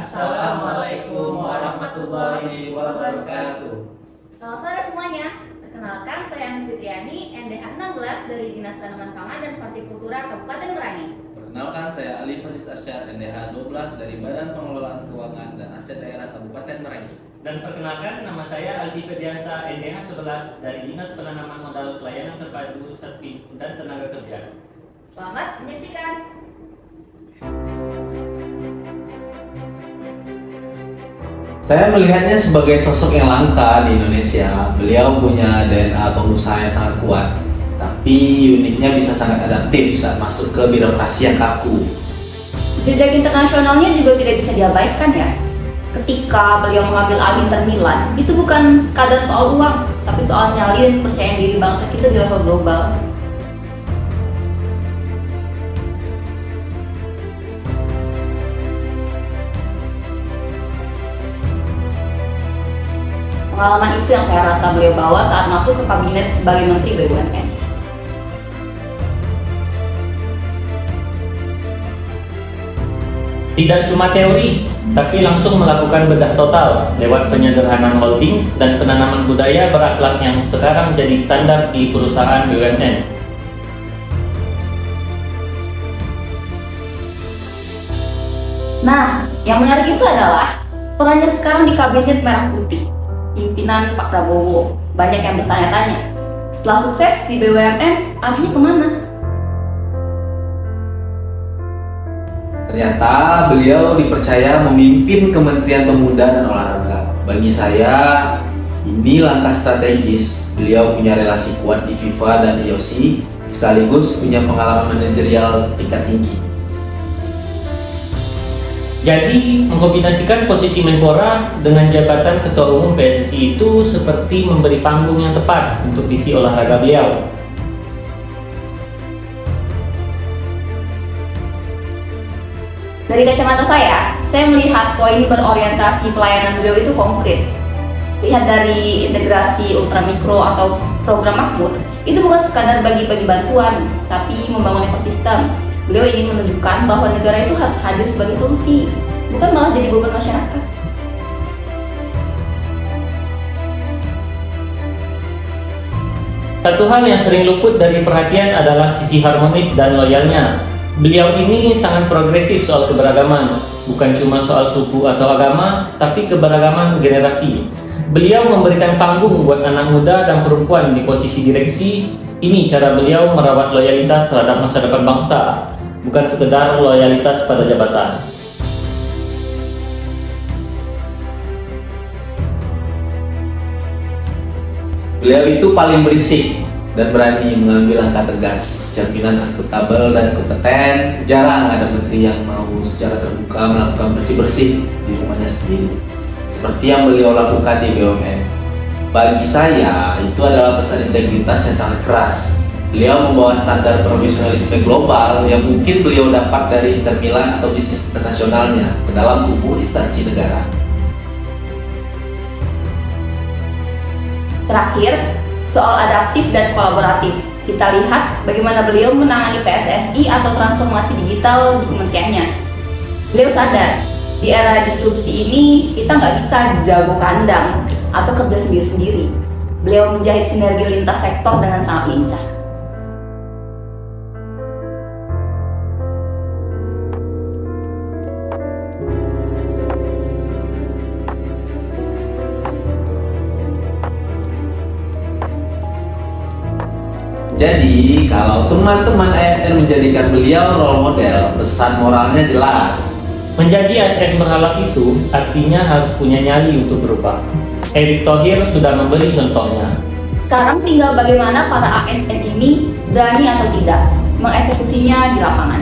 Assalamualaikum warahmatullahi wabarakatuh. Selamat sore semuanya. Perkenalkan, saya Ani Fitriani, NDH 16 dari Dinas Tanaman Pangan dan Hortikultura Kabupaten Merangin. Perkenalkan, saya Ali Fasis Arsyad, NDH 12 dari Badan Pengelolaan Keuangan dan Aset Daerah Kabupaten Merangin. Dan perkenalkan, nama saya Aldi Ferdiansa, NDH 11 dari Dinas Penanaman Modal Pelayanan Terpadu Serpin dan Tenaga Kerja. Selamat menyaksikan. Saya melihatnya sebagai sosok yang langka di Indonesia. Beliau punya DNA pengusaha yang sangat kuat, tapi uniknya bisa sangat adaptif saat masuk ke birokrasi yang kaku. Jejak internasionalnya juga tidak bisa diabaikan ya. Ketika beliau mengambil alih Inter Milan, itu bukan sekadar soal uang, tapi soal nyalin kepercayaan diri bangsa kita di level global. Pengalaman itu yang saya rasa beliau bawa saat masuk ke kabinet sebagai Menteri BUMN. Tidak cuma teori, tapi langsung melakukan bedah total lewat penyederhanaan holding dan penanaman budaya berakhlak yang sekarang jadi standar di perusahaan BUMN. Nah, yang menarik itu adalah perannya sekarang di kabinet merah putih. Pimpinan Pak Prabowo, banyak yang bertanya-tanya, setelah sukses di BUMN, arahnya kemana? Ternyata beliau dipercaya memimpin Kementerian Pemuda dan Olahraga. Bagi saya, ini langkah strategis. Beliau punya relasi kuat di FIFA dan IOC, sekaligus punya pengalaman manajerial tingkat tinggi. Jadi, mengkombinasikan posisi Menpora dengan jabatan Ketua Umum PSSI itu seperti memberi panggung yang tepat untuk visi olahraga beliau. Dari kacamata saya melihat poin berorientasi pelayanan beliau itu konkret. Lihat dari integrasi ultramikro atau program makmur, itu bukan sekadar bagi-bagi bantuan, tapi membangun ekosistem. Beliau ingin menunjukkan bahwa negara itu harus hadir sebagai solusi, bukan malah jadi beban masyarakat. Satu hal yang sering luput dari perhatian adalah sisi harmonis dan loyalnya. Beliau ini sangat progresif soal keberagaman, bukan cuma soal suku atau agama, tapi keberagaman generasi. Beliau memberikan panggung buat anak muda dan perempuan di posisi direksi. Ini cara beliau merawat loyalitas terhadap masa depan bangsa, bukan sekedar loyalitas pada jabatan. Beliau itu paling berisik dan berani mengambil langkah tegas, jaminan akuntabel dan kompeten. Jarang ada menteri yang mau secara terbuka melakukan bersih-bersih di rumahnya sendiri, seperti yang beliau lakukan di BUMN. Bagi saya, itu adalah pesan integritas yang sangat keras. Beliau membawa standar profesionalisme global yang mungkin beliau dapat dari Inter Milan atau bisnis internasionalnya ke dalam tubuh instansi negara. Terakhir, soal adaptif dan kolaboratif. Kita lihat bagaimana beliau menangani PSSI atau transformasi digital di kementeriannya. Beliau sadar, di era disrupsi ini kita nggak bisa jago kandang atau kerja sendiri-sendiri. Beliau menjahit sinergi lintas sektor dengan sangat lincah. Jadi, kalau teman-teman ASN menjadikan beliau role model, pesan moralnya jelas. Menjadi ASN berhalak itu artinya harus punya nyali untuk berubah. Erick Thohir sudah memberi contohnya. Sekarang tinggal bagaimana para ASN ini berani atau tidak mengeksekusinya di lapangan.